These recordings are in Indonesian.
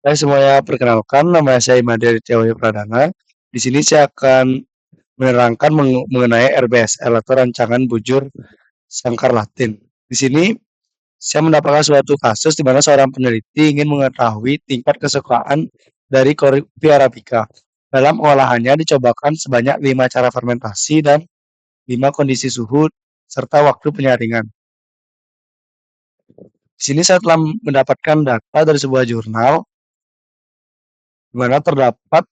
Hai semuanya, perkenalkan nama saya Imade Aditya Pradana. Di sini saya akan menerangkan mengenai RBSL atau rancangan bujur sangkar Latin. Di sini saya mendapatkan suatu kasus di mana seorang peneliti ingin mengetahui tingkat kesukaan dari kopi arabica. Dalam olahannya dicobakan sebanyak 5 cara fermentasi dan 5 kondisi suhu serta waktu penyaringan. Di sini saya telah mendapatkan data dari sebuah jurnal di mana terdapat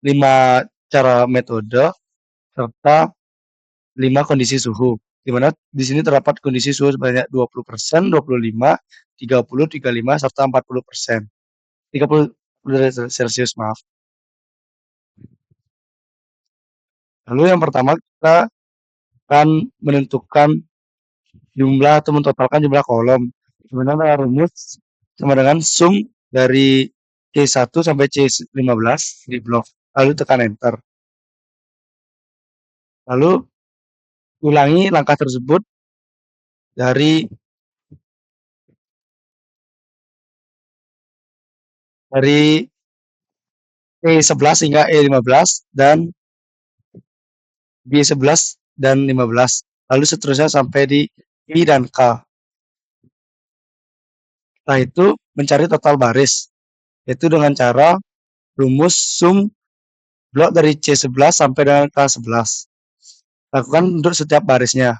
5 cara metode serta 5 kondisi suhu. Di mana di sini terdapat kondisi suhu sebanyak 20%, 25, 30, 35 serta 40%. 30 derajat Celcius, maaf. Lalu yang pertama kita akan menentukan jumlah atau mentotalkan jumlah kolom. Di mana rumus sama dengan sum dari C1 sampai C15 di blok. Lalu tekan enter. Lalu ulangi langkah tersebut dari E11 hingga E15 dan B11 dan 15. Lalu seterusnya sampai di I dan K. Setelah itu mencari total baris, yaitu dengan cara rumus sum blok dari C11 sampai dengan K11. Lakukan untuk setiap barisnya.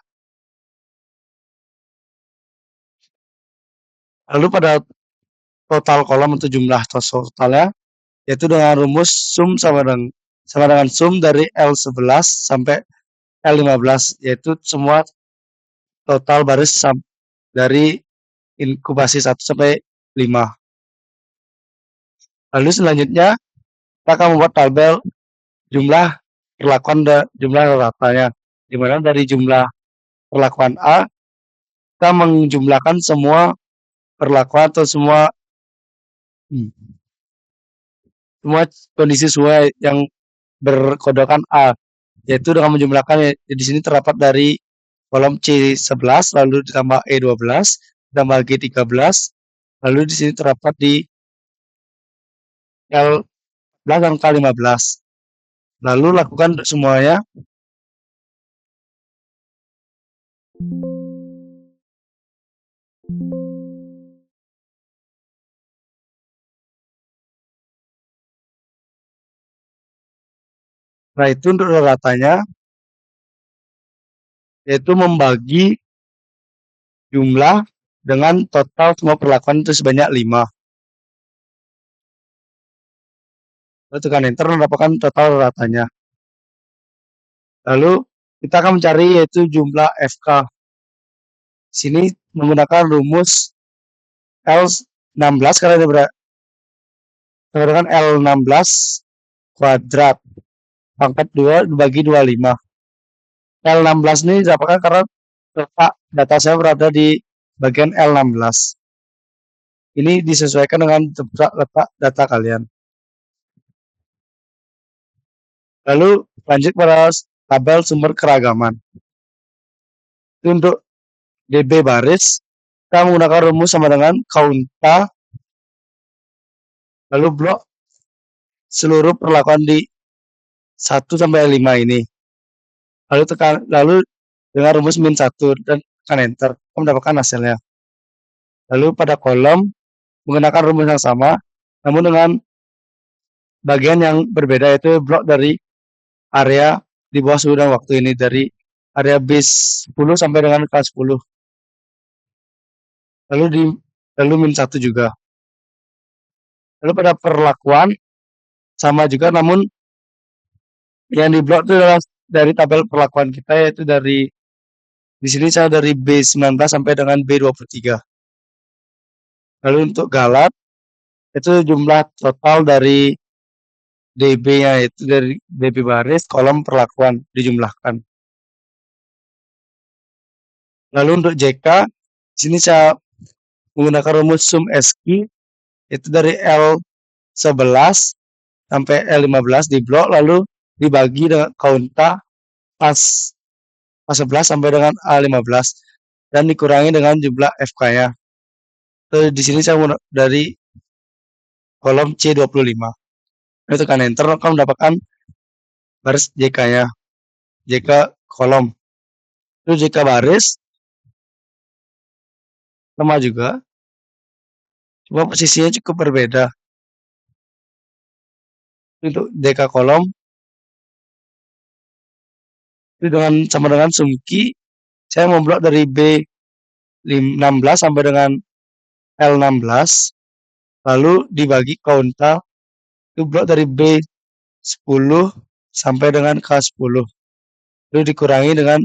Lalu pada total kolom untuk jumlah totalnya, yaitu dengan rumus sum sama dengan sum dari L11 sampai L15, yaitu semua total baris dari inkubasi 1 sampai 5. Lalu selanjutnya kita akan membuat tabel jumlah perlakuan dan jumlah ratanya, di mana dari jumlah perlakuan A kita menjumlahkan semua perlakuan atau semua kondisi sesuai yang berkodekan A, yaitu dengan menjumlahkan di sini terdapat dari kolom C11 lalu ditambah E12 ditambah G13, lalu di sini terdapat di L11 dan K15. Lalu lakukan untuk semuanya. Nah, itu untuk ratanya, yaitu membagi jumlah dengan total semua perlakuan itu sebanyak 5. Lalu tekan enter mendapatkan total ratanya. Lalu kita akan mencari yaitu jumlah FK. Sini menggunakan rumus L16 karena dia dengan L16 kuadrat pangkat 2 dibagi 25. L16 ini didapatkan karena letak data saya berada di bagian L16. Ini disesuaikan dengan letak data kalian. Lalu lanjut pada tabel sumber keragaman. Untuk DB baris, kita menggunakan rumus sama dengan kaunta, lalu blok seluruh perlakuan di 1 sampai 5 ini. Lalu dengan rumus min 1 dan tekan enter, kita mendapatkan hasilnya. Lalu pada kolom menggunakan rumus yang sama, namun dengan bagian yang berbeda, yaitu blok dari area di bawah suhu dan waktu ini, dari area B10 sampai dengan K10. Lalu min 1 juga. Lalu pada perlakuan sama juga, namun yang di blok itu adalah dari tabel perlakuan kita, yaitu dari di sini saya dari B19 sampai dengan B23. Lalu untuk galat itu jumlah total dari DB-nya, yaitu dari DB baris kolom perlakuan dijumlahkan. Lalu untuk JK di sini saya menggunakan rumus sum SQ, itu dari L11 sampai L15 di blok, lalu dibagi dengan kaunta A11 sampai dengan A15 dan dikurangi dengan jumlah FK-nya. Di sini saya dari kolom C25. Lalu tekan enter, kamu mendapatkan baris JK-nya. JK kolom. Terus JK baris sama juga, cuma posisinya cukup berbeda. Untuk JK kolom itu sama dengan sumki, saya memblok dari B16 sampai dengan L16, lalu dibagi kaunta itu blok dari B10 sampai dengan K10, lalu dikurangi dengan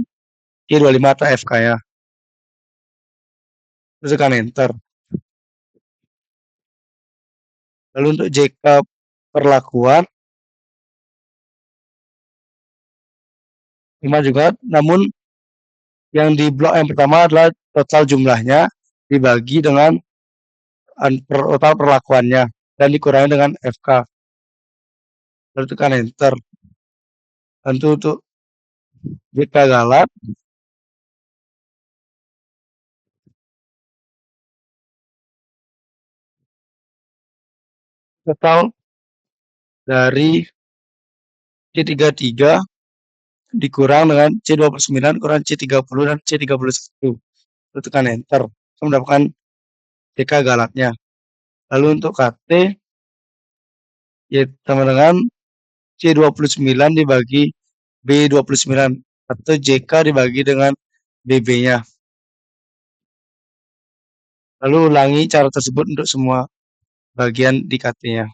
I25 atau FK ya, terus tekan enter. Lalu untuk JK perlakuan 5 juga, namun yang di blok yang pertama adalah total jumlahnya dibagi dengan total perlakuannya dan dikurangi dengan FK. Lalu tekan enter. Tentu untuk JK galak total dari C33 dikurang dengan C29 kurang C30 dan C31. Lalu tekan enter. Kita mendapatkan JK galaknya. Lalu untuk KT ya sama dengan C29 dibagi B29 atau JK dibagi dengan BB-nya. Lalu ulangi cara tersebut untuk semua bagian di KT-nya.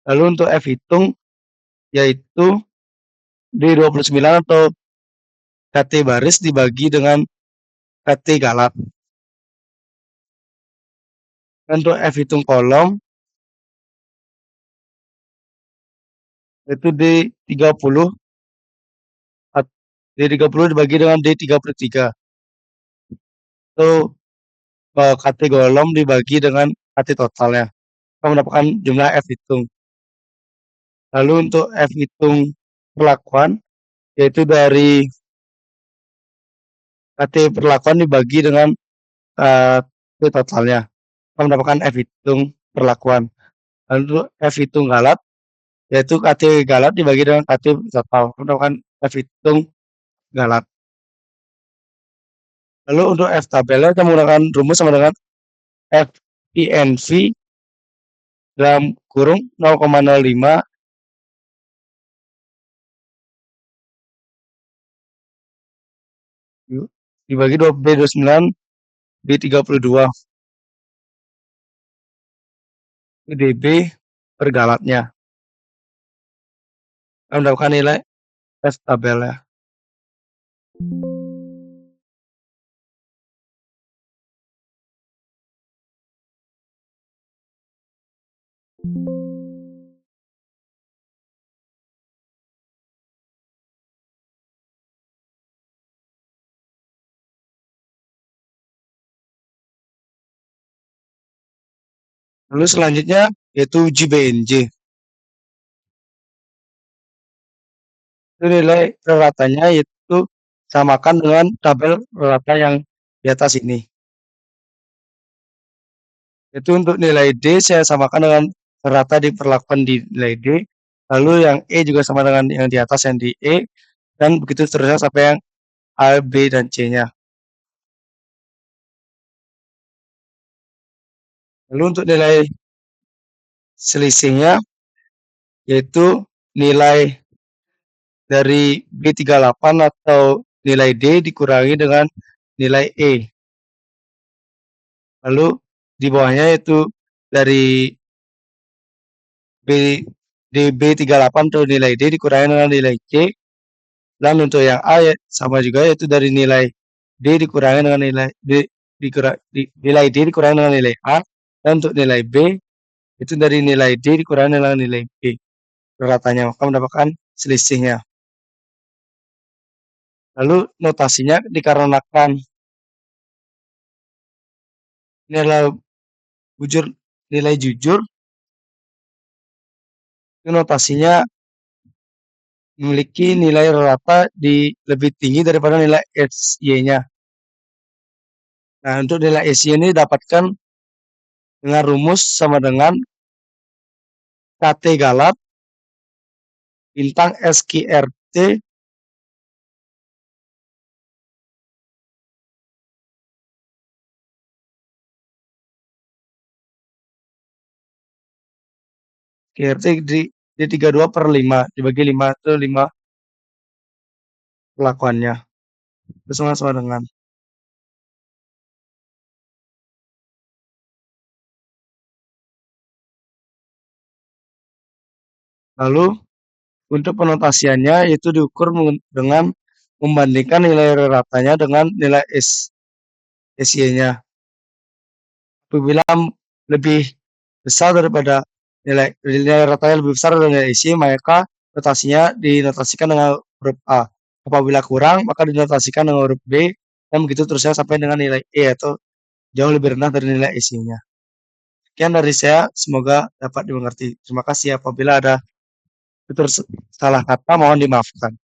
Lalu untuk F hitung yaitu D29 atau KT baris dibagi dengan KT galak. Untuk F hitung kolom yaitu D30 dibagi dengan D33 atau KT kolom dibagi dengan KT totalnya. Kita mendapatkan jumlah F hitung. Lalu untuk F hitung perlakuan yaitu dari KT perlakuan dibagi dengan KT totalnya. Kita mendapatkan F hitung perlakuan. Lalu F hitung galak yaitu KT galak dibagi dengan KT total. Kita mendapatkan F hitung galak. Lalu untuk F tabelnya kita menggunakan rumus sama dengan F INV dalam kurung 0,05 dibagi B29 B32 dB per galaknya. Kita mendapatkan nilai F tabelnya. Lalu selanjutnya yaitu uji BNJ. Itu nilai reratanya yaitu samakan dengan tabel rata yang di atas ini. Itu untuk nilai D saya samakan dengan rata diperlakukan di nilai D. Lalu yang E juga sama dengan yang di atas yang di E. Dan begitu seterusnya sampai yang A, B, dan C-nya. Lalu untuk nilai selisihnya yaitu nilai dari B38 atau nilai D dikurangi dengan nilai E. Lalu di bawahnya yaitu dari B38 atau nilai D dikurangi dengan nilai C. Dan untuk yang A ya, sama juga yaitu dari nilai D dikurangi dengan nilai nilai D dikurangi dengan nilai A. Dan untuk nilai B itu dari nilai D dikurangi dengan nilai B. Ratanya maka mendapatkan selisihnya. Lalu notasinya dikarenakan nilai jujur itu notasinya memiliki nilai rata lebih tinggi daripada nilai SY-nya. Nah, untuk nilai SY ini dapatkan dengan rumus sama dengan KT Galap bintang SQRT QRT di 32/5 dibagi 5 itu 5 perlakuannya. Itu sama dengan. Lalu untuk penotasiannya itu diukur dengan membandingkan nilai ratanya dengan nilai SY-nya. Apabila lebih besar daripada nilai ratanya lebih besar dari nilai SY, maka notasinya dinotasikan dengan huruf A. Apabila kurang, maka dinotasikan dengan huruf B, dan begitu terusnya sampai dengan nilai E atau jauh lebih rendah dari nilai SY-nya. Sekian dari saya, semoga dapat dimengerti. Terima kasih. Apabila ada tutur salah kata, mohon dimaafkan.